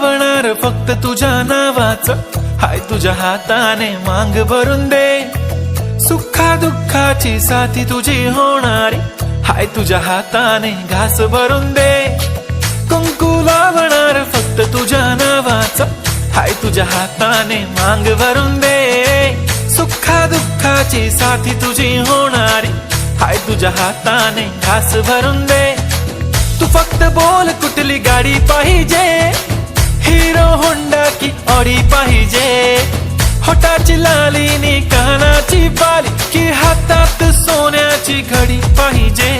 लावणार फक्त तुझ्या नावाचं, हाय तुझ्या हाताने मांग भरून दे. सुखा दुःखाची साथी तुझी होणारी, हाय तुझ्या हाताने घास भरून दे. कुंकू लावणार फक्त तुझ्या नावाचं, हाय तुझ्या हाताने मांग भरून दे. सुखा दुःखाची साथी तुझी होणारी, हाय तुझ्या हाताने घास भरून दे. तू फक्त बोल कुठली गाडी पाहिजे, हिरो होंडा की ऑडी पाहिजे. होटाची लाली नी कानाची बाली, की हातात सोन्याची घडी पाहिजे.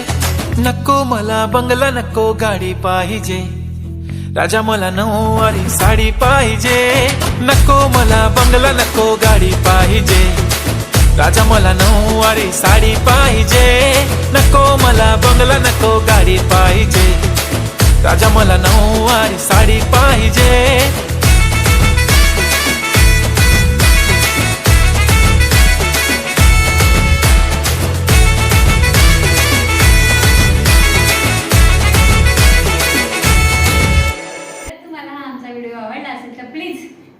नको मला बंगला, नको गाडी पाहिजे. राजा मला नऊवारी साडी पाहिजे. नको मला बंगला, नको गाडी पाहिजे. राजा मला नऊवारी साडी पाहिजे. नको मला बंगला, नको गाडी पाहिजे. राजा मला नऊवारी साडी पाहिजे. आवडला असेल तर प्लीज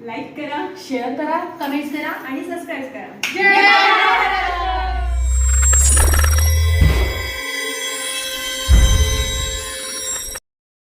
लाईक करा, शेअर करा, कमेंट्स करा आणि सबस्क्राईब करा. जय